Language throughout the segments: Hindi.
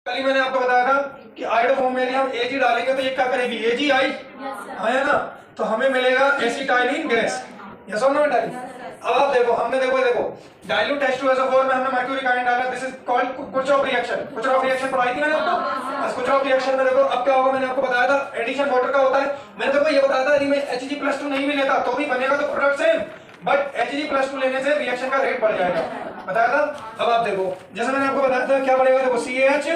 कल ही मैंने आपको बताया था कि आयोडोफॉर्म में यदि हम Ag डालेंगे तो ये क्या करेगी, Ag आई है ना, तो हमें मिलेगा एसिटाइलिन गैस। यस और नो डाइल। अब आप देखो, हमने देखो डाइल्यूट H2SO4 में हमने मर्क्यूरिक आयन डाला, this is called Kucherov reaction. Kucherov reaction पढ़ाई थी मैंने आपको। बस कुर्चॉफ रिएक्शन में देखो अब क्या होगा, मैंने आपको बताया था एडिशन वाटर का होता है। मैंने देखो ये बताया था यदि मैं Hg+2 नहीं भी लेता तो भी बनेगा तो प्रोडक्ट सेम, बट Hg+2 लेने से रिएक्शन का रेट बढ़ जाएगा, बताया था। अब आप देखो जैसे मैंने आपको बताया था क्या बढ़ेगा, देखो CH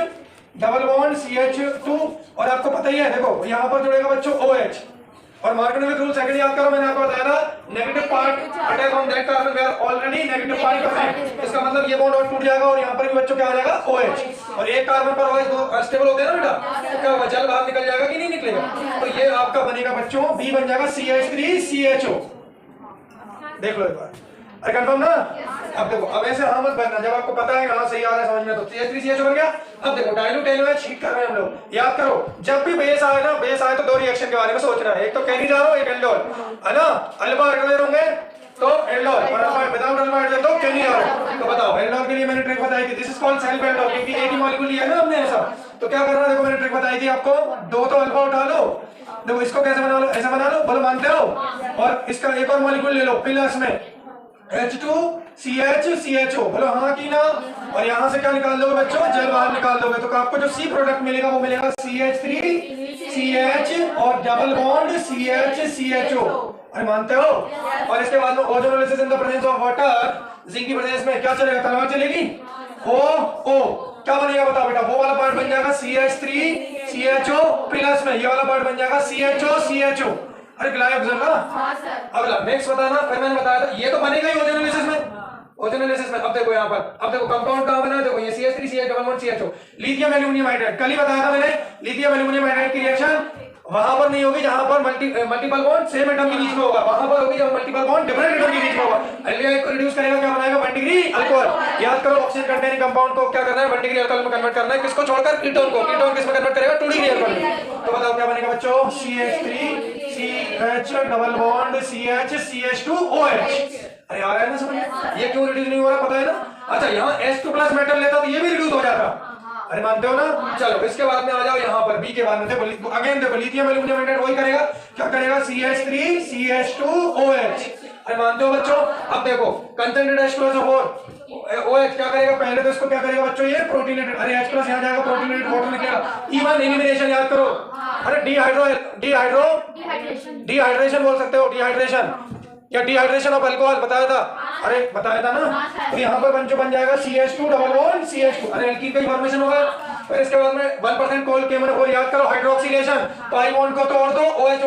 डबल बॉन्ड CH2 और आपको पता ही है देखो यहाँ पर जुड़ेगा बच्चों OH और मार्कोनिक रूल सेकंड याद करो, मैंने आपको बताया था negative part attack on that carbon where already negative part present. इसका मतलब ये बॉन्ड और टूट जाएगा और यहाँ पर भी बच्चों क्या आ जाएगा OH और एक कार्बन पर OH दो अनस्टेबल होते हैं ना बेटा, तो क्या होगा जल बाहर निकल जाएगा कि नहीं निकलेगा, तो ये आपका बनेगा बच्चों B बन जाएगा CH3CHO। देख लो एक बार, अरे कंफर्म ना। अब देखो अब ऐसे हाँ मत करना, जब आपको पता है हाँ सही आ रहा है समझ में तो CH3CHO बन गया। अब देखो डाइल्यूट NaOH हीट कर रहे हैं हम लोग, याद करो जब भी बेस आए ना, बेस आए तो दो रिएक्शन के बारे में सोचना है, एक तो कैनिडारो एक एल्डोल है ना, अल्फा हाइड्रोजन होंगे तो एल्डोल और अल्फा विदाउट अल्फा हाइड्रोजन तो कैनिडारो। तो बताओ एल्डोल के लिए मैंने ट्रिक बताई थी, this is called self aldol, क्योंकि एक ही मॉलिक्यूल लिया है ना हमने ऐसा। तो क्या करना है देखो, मैंने ट्रिक बताई थी आपको, दो तो अल्फा उठा लो, देखो इसको कैसे बना लो, ऐसा बना लो, बोलो मानते हो, और इसका एक और मॉलिक्यूल ले लो प्लस में H2CH बोलो हाँ की ना, और यहाँ से क्या निकाल दोगे बच्चों, जल बाहर निकाल दोगे तो आपको जो C प्रोडक्ट मिलेगा वो मिलेगा CH3CH और डबल बॉन्ड CHCHO। अरे मानते हो। और इसके बाद में ozonolysis in the presence of water, zinc की प्रेजेंस में क्या चलेगा, तलवार चलेगी, O क्या बनेगा बताओ बेटा, वो वाला पार्ट बन जाएगा CH3CHO प्लस में ये वाला पार्ट बन जाएगा CHO। अरे ग्लाइकोजन ना। अगला नेक्स्ट बताना, फिर मैंने बताया था ये तो बनेगा ही ओजोनोलिसिस में। अब देखो यहाँ पर, अब देखो कंपाउंड कहाँ बना है, देखो ये CH3CH लिथियम एल्यूमिनियम हाइड्राइड। कल ही बताया था मैंने लिथियम एल्यूमिनियम हाइड्राइड की रिएक्शन वहां पर नहीं होगी जहां पर मल्टीपल बॉन्ड सेम एटम के बीच में होगा, वहां पर होगी जब मल्टीपल बॉन्ड डिफरेंट एटम के बीच में होगा। एल्डिहाइड को रिड्यूस करेगा, क्या बनाएगा 1 डिग्री अल्कोहल। याद करो ऑक्सीजन कंटेनिंग कंपाउंड को क्या करना है 1 डिग्री अल्कोहल में कन्वर्ट करना है, किसको छोड़कर कीटोन को। कीटोन किस में कन्वर्ट करेगा 2 डिग्री अल्कोहल में। तो बताओ क्या बनेगा बच्चों, CH3CH डबल बॉन्ड CH2OH। अरे आ रहा है ना समझ, ये क्यों रिड्यूस नहीं हो रहा पता है ना। अच्छा यहाँ H2+ मेटल लेता तो ये भी रिड्यूस हो जाता, अरे मानते हो ना। चलो इसके बाद में आ जाओ यहाँ पर B के बाद में, देखो अगेन देखो लिथियम एल्यूमिनियम हाइड्राइड वही करेगा, क्या करेगा CH3CH2OH। अरे मानते हो बच्चों। अब देखो कंसंट्रेटेड H2SO4 OH क्या करेगा, पहले तो इसको क्या करेगा बच्चों, ये प्रोटीनेटेड, अरे H+ यहाँ जाएगा प्रोटीनेटेड वाटर निकलेगा, इवन एलिमिनेशन याद करो। अरे डिहाइड्रेशन बोल सकते हो, डिहाइड्रेशन या डिहाइड्रेशन ऑफ अल्कोहल बताया था, अरे बताया था ना। तो यहाँ पर बन जाएगा CH2 डबल बॉन्ड CH2, अरे एल्कीन का फॉर्मेशन होगा। फिर इसके बाद में 1% कोल KMnO4 याद करो, हाइड्रोक्सिलेशन, पाई बॉन्ड को तोड़ दो, OH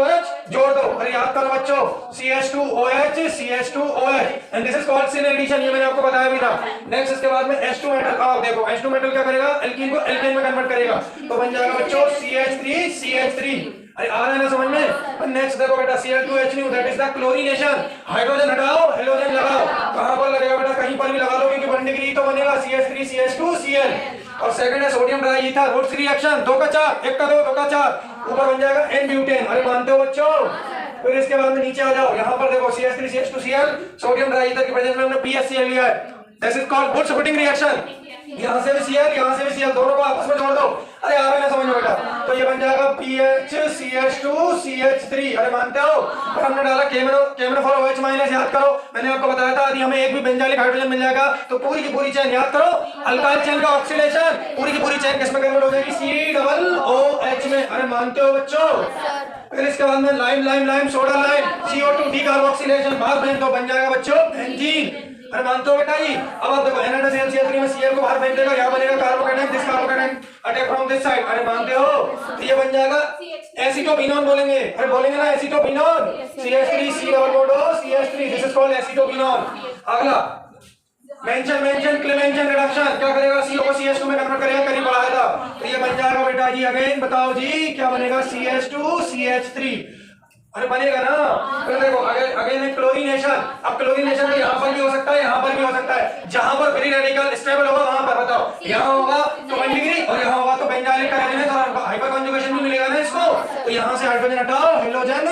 जोड़ दो, अरे याद करो बच्चों CH2OH CH2OH and this is called syn addition, ये मैंने आपको बताया भी था। नेक्स्ट इसके बाद में H2 मेटल, आप देखो H2 मेटल क्या करेगा, एल्कीन को एल्केन में कन्वर्ट करेगा, तो बन जाएगा बच्चों CH3CH3। अरे आ रहा है ना समझ में। नेक्स्ट देखो बेटा Cl2H that is the chlorination, hydrogen हटाओ हेलोजन लगाओ, कहां पर लगेगा बेटा, कहीं पर भी लगा लो क्योंकि 1 डिग्री तो बनेगा CH3CH2Cl। और सेकंड है sodium dry ether Wurtz reaction, 2 का 4 1 का 2 2 का 4 ऊपर बन जाएगा N-ब्यूटेन। अरे मानते हो बच्चों। फिर इसके बाद में नीचे आ जाओ, यहाँ पर देखो CH3CH2Cl सोडियम ट्राई ईथर की प्रेजेंस में हमने PHCl लिया है, this is called Bush fitting reaction. यहाँ से भी Cl यहाँ से भी Cl, दोनों को आपस में जोड़ दो, अरे आ रहा है ना समझ में बेटा, तो ये बन जाएगा PHCH2CH3। अरे मानते हो। और हमने डाला KMnO4 OH- याद करो मैंने आपको बताया था यदि हमें एक भी बेंजाइलिक हाइड्रोजन मिल जाएगा तो पूरी की पूरी चेन याद करो, अल्काइल चेन का ऑक्सीडेशन, पूरी की पूरी चेन किसमें कन्वर्ट हो जाएगी COOH में। अरे मानते हो बच्चों। फिर इसके बाद में lime soda lime CO2 decarboxylation बाहर फेंक दो, बन जाएगा बच्चों बेंजीन। अरे मानते हो बेटा जी। अब आप देखो NaCl में Cl को बाहर फेंक देगा, यहाँ बनेगा carbocation, this carbocation attack from this side, अरे मानते हो। तो ये बन जाएगा एसिटोपिनोन बोलेंगे, अरे बोलेंगे ना acetophenone, CH3C double bond CH3, this is called acetophenone. अगला मेंशन क्लेमेंशन रिडक्शन क्या करेगा, CO को CH2 में कन्वर्ट करेगा, करीब बढ़ाया था, तो ये बन जाएगा बेटा जी अगेन बताओ जी क्या बनेगा CH2CH3। अरे बनेगा ना। फिर देखो अगेन क्लोरीनेशन, अब क्लोरीनेशन तो यहाँ पर भी हो सकता है यहाँ पर भी हो सकता है, जहां पर फ्री रेडिकल स्टेबल होगा वहां पर बताओ, यहाँ होगा तो 1 डिग्री और यहाँ होगा तो बेंजाइलिक कार्बोनेट और हाइपर कॉन्जुगेशन भी मिलेगा ना इसको, तो यहाँ से हाइड्रोजन हटाओ हेलोजन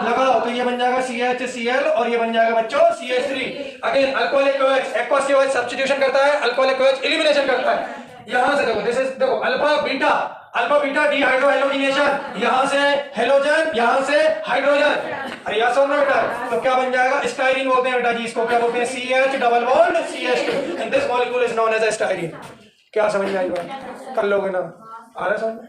लगाओ, तो ये बन जाएगा CHCl और ये बन जाएगा बच्चों CH3। Again alcoholic OH, aqueous OH substitution करता है, अल्कोहलिक OH एलिमिनेशन करता है। यहाँ से देखो दिस इज देखो अल्फा बीटा डिहाइड्रो हेलोजिनेशन, यहाँ से हेलोजन, यहाँ से हाइड्रोजन। अरे यस और नो बेटा, तो क्या बन जाएगा? स्टाइरिन बोलते हैं बेटा जी, इसको क्या बोलते हैं? CH double bond CH2 and this molecule is known as styrene. क्या समझ में आई बात? कर लोगे ना? आ रहा है समझ में?